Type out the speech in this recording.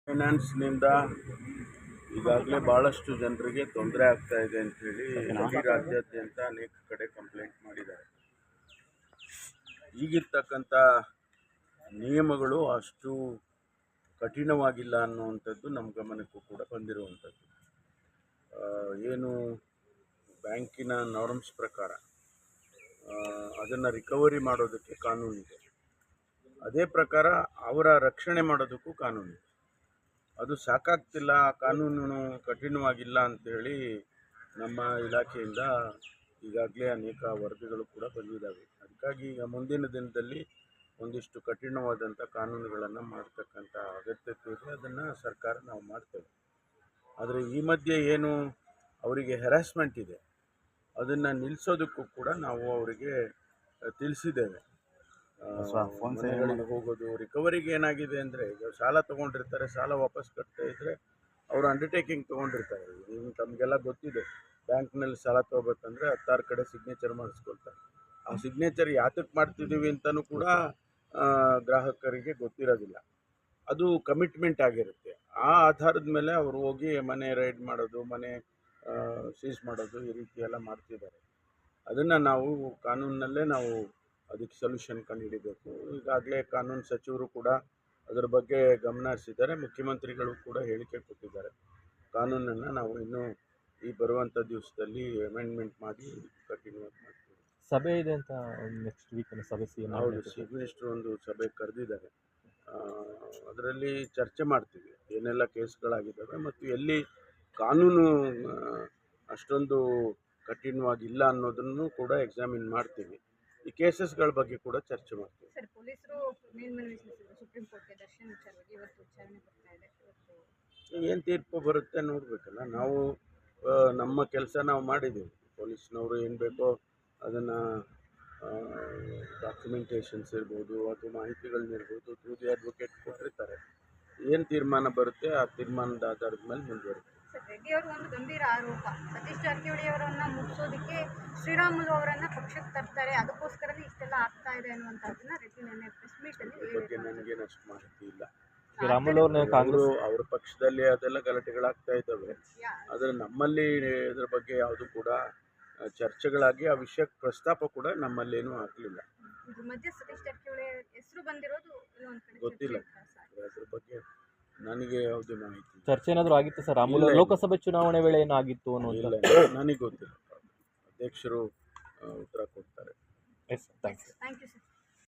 ಫೈನಾನ್ಸ್ನಿಂದ ಈಗಾಗಲೇ ಭಾಳಷ್ಟು ಜನರಿಗೆ ತೊಂದರೆ ಆಗ್ತಾ ಇದೆ ಅಂಥೇಳಿ ಇಡೀ ರಾಜ್ಯಾದ್ಯಂತ ಅನೇಕ ಕಡೆ ಕಂಪ್ಲೇಂಟ್ ಮಾಡಿದ್ದಾರೆ. ಈಗಿರ್ತಕ್ಕಂಥ ನಿಯಮಗಳು ಅಷ್ಟು ಕಠಿಣವಾಗಿಲ್ಲ ಅನ್ನುವಂಥದ್ದು ನಮ್ಮ ಗಮನಕ್ಕೂ ಕೂಡ ಬಂದಿರುವಂಥದ್ದು. ಏನು ಬ್ಯಾಂಕಿನ ನಾರ್ಮ್ಸ್ ಪ್ರಕಾರ ಅದನ್ನು ರಿಕವರಿ ಮಾಡೋದಕ್ಕೆ ಕಾನೂನಿದೆ, ಅದೇ ಪ್ರಕಾರ ಅವರ ರಕ್ಷಣೆ ಮಾಡೋದಕ್ಕೂ ಕಾನೂನಿದೆ. ಅದು ಸಾಕಾಗ್ತಿಲ್ಲ, ಆ ಕಾನೂನು ಕಠಿಣವಾಗಿಲ್ಲ ಅಂಥೇಳಿ ನಮ್ಮ ಇಲಾಖೆಯಿಂದ ಈಗಾಗಲೇ ಅನೇಕ ವರದಿಗಳು ಕೂಡ ಬಂದಿದ್ದಾವೆ. ಅದಕ್ಕಾಗಿ ಈಗ ಮುಂದಿನ ದಿನದಲ್ಲಿ ಒಂದಿಷ್ಟು ಕಠಿಣವಾದಂಥ ಕಾನೂನುಗಳನ್ನು ಮಾಡ್ತಕ್ಕಂಥ ಅಗತ್ಯತೆ ಇದೆ. ಅದನ್ನು ಸರ್ಕಾರ ನಾವು ಮಾಡ್ತೇವೆ. ಆದರೆ ಈ ಮಧ್ಯೆ ಏನು ಅವರಿಗೆ ಹೆರಾಸ್ಮೆಂಟ್ ಇದೆ ಅದನ್ನು ನಿಲ್ಲಿಸೋದಕ್ಕೂ ಕೂಡ ನಾವು ಅವರಿಗೆ ತಿಳಿಸಿದ್ದೇವೆ. ಮನೆಗಳಿಗೆ ಹೋಗೋದು, ರಿಕವರಿಗೆ ಏನಾಗಿದೆ ಅಂದರೆ, ಈಗ ಸಾಲ ತೊಗೊಂಡಿರ್ತಾರೆ, ಸಾಲ ವಾಪಸ್ ಕಟ್ತಾ ಇದ್ದರೆ ಅವರು ಅಂಡರ್ಟೇಕಿಂಗ್ ತೊಗೊಂಡಿರ್ತಾರೆ. ಈಗ ತಮಗೆಲ್ಲ ಗೊತ್ತಿದೆ, ಬ್ಯಾಂಕ್ನಲ್ಲಿ ಸಾಲ ತೊಗೋಬೇಕಂದ್ರೆ 16 ಕಡೆ ಸಿಗ್ನೇಚರ್ ಮಾಡಿಸ್ಕೊಳ್ತಾರೆ. ಆ ಸಿಗ್ನೇಚರ್ ಯಾತಕ್ಕೆ ಮಾಡ್ತಿದ್ದೀವಿ ಅಂತಲೂ ಕೂಡ ಗ್ರಾಹಕರಿಗೆ ಗೊತ್ತಿರೋದಿಲ್ಲ. ಅದು ಕಮಿಟ್ಮೆಂಟ್ ಆಗಿರುತ್ತೆ. ಆ ಆಧಾರದ ಮೇಲೆ ಅವರು ಹೋಗಿ ಮನೆ ರೈಡ್ ಮಾಡೋದು, ಮನೆ ಸೀಸ್ ಮಾಡೋದು, ಈ ರೀತಿ ಎಲ್ಲ ಮಾಡ್ತಿದ್ದಾರೆ. ಅದನ್ನು ನಾವು ಕಾನೂನಿನಲ್ಲೇ ನಾವು ಅದಕ್ಕೆ ಸೊಲ್ಯೂಷನ್ ಕಂಡುಹಿಡಿಬೇಕು. ಈಗಾಗಲೇ ಕಾನೂನು ಸಚಿವರು ಕೂಡ ಅದರ ಬಗ್ಗೆ ಗಮನ ಹರಿಸಿದ್ದಾರೆ. ಮುಖ್ಯಮಂತ್ರಿಗಳು ಕೂಡ ಹೇಳಿಕೆ ಕೊಟ್ಟಿದ್ದಾರೆ. ಕಾನೂನನ್ನು ನಾವು ಇನ್ನೂ ಈ ಬರುವಂಥ ದಿವಸದಲ್ಲಿ ಅಮೆಂಡ್ಮೆಂಟ್ ಮಾಡಿ ಕಠಿಣವಾಗಿ ಮಾಡ್ತೀವಿ. ಸಭೆ ಇದೆ ಅಂತ ನೆಕ್ಸ್ಟ್ ವೀಕ್ ಸಭೆ ಹೌದು, ಚೀಫ್ ಮಿನಿಸ್ಟರ್ ಒಂದು ಸಭೆ ಕರೆದಿದ್ದಾರೆ. ಅದರಲ್ಲಿ ಚರ್ಚೆ ಮಾಡ್ತೀವಿ ಏನೆಲ್ಲ ಕೇಸ್ಗಳಾಗಿದ್ದಾವೆ ಮತ್ತು ಎಲ್ಲಿ ಕಾನೂನು ಅಷ್ಟೊಂದು ಕಠಿಣವಾಗಿಲ್ಲ ಅನ್ನೋದನ್ನು ಕೂಡ ಎಕ್ಸಾಮಿನ್ ಮಾಡ್ತೀವಿ. ಈ ಕೇಸಸ್ಗಳ ಬಗ್ಗೆ ಕೂಡ ಚರ್ಚೆ ಮಾಡ್ತೀವಿ. ಸರ್, ಪೊಲೀಸರು ಮೇಲ್ಮನವಿ ಸಲ್ಲಿಸಿದ್ರು ಸುಪ್ರೀಂ ಕೋರ್ಟ್ಗೆ ದರ್ಶನ್ ವಿಚಾರವಾಗಿ. ಇವತ್ತು ವಿಚಾರಣೆ ಬರ್ತಾ ಇದೆ. ಏನು ತೀರ್ಪು ಬರುತ್ತೆ ನೋಡಬೇಕಲ್ಲ. ನಾವು ನಮ್ಮ ಕೆಲಸ ನಾವು ಮಾಡಿದ್ದೀವಿ. ಪೊಲೀಸ್ನವರು ಏನು ಬೇಕೋ ಅದನ್ನು ಡಾಕ್ಯುಮೆಂಟೇಷನ್ಸ್ ಇರ್ಬೋದು ಅಥವಾ ಮಾಹಿತಿಗಳನ್ನಿರ್ಬೋದು ಥ್ರೂ ದಿ ಅಡ್ವೊಕೇಟ್ ಕೊಟ್ಟಿರ್ತಾರೆ. ಏನು ತೀರ್ಮಾನ ಬರುತ್ತೆ ಆ ತೀರ್ಮಾನದ ಆಧಾರದ ಮೇಲೆ ಮುಂದುವರಿತೀವಿ. ಸರ್, ರೆಡ್ಡಿ ಅವರು ಒಂದು ಗಂಭೀರ ಆರೋಪ, ಸತೀಶ್ ಜಾರಕಿಹೊಳಿ ಅವರನ್ನು ಮುಗಿಸೋದಕ್ಕೆ ಶ್ರೀರಾಮುಲು ಅವರನ್ನು ಪಕ್ಷಕ್ಕೆ ತರ್ತಾರೆ, ಅದಕ್ಕೋಸ್ಕರನೇ ಇಷ್ಟೆಲ್ಲ ಆಗ್ತಾ ಇದೆ ಅನ್ನುವಂಥದ್ದನ್ನ ರೆಡ್ಡಿ ನಿನ್ನೆ ಪ್ರೆಸ್ ಮೀಟಲ್ಲಿ ಬಗ್ಗೆ ನನಗೇನು ಅಷ್ಟು ಮಾಹಿತಿ ಇಲ್ಲ. ಶ್ರೀರಾಮುಲು ಕಾಂಗ್ರೆಸ್ ಅವ್ರ ಪಕ್ಷದಲ್ಲಿ ಅದೆಲ್ಲ ಗಲಾಟೆಗಳಾಗ್ತಾ ಇದ್ದಾವೆ. ಆದರೆ ನಮ್ಮಲ್ಲಿ ಇದ್ರ ಬಗ್ಗೆ ಯಾವುದು ಕೂಡ ಚರ್ಚೆಗಳಾಗಿ ಆ ವಿಷಯಕ್ಕೆ ಪ್ರಸ್ತಾಪ ಕೂಡ ನಮ್ಮಲ್ಲೇನೂ ಆಗಲಿಲ್ಲ. ಮಧ್ಯೆ ಸತೀಶ್ ಜಾರಕಿಹೊಳಿ ಹೆಸರು ಬಂದಿರೋದು ಗೊತ್ತಿಲ್ಲ. ಅದ್ರ ಬಗ್ಗೆ ನನಗೆ ಯಾವುದೇ ಮಾಹಿತಿ. ಚರ್ಚೆ ಏನಾದರೂ ಆಗಿತ್ತು ಸರ್? ರಾಮುಲು ಲೋಕಸಭೆ ಚುನಾವಣೆ ವೇಳೆ ಏನಾಗಿತ್ತು ಅನ್ನೋದು ನನಗೆ ಗೊತ್ತಿಲ್ಲ. ಅಧ್ಯಕ್ಷರು ಉತ್ತರ ಕೊಡ್ತಾರೆ. Yes, thank you sir.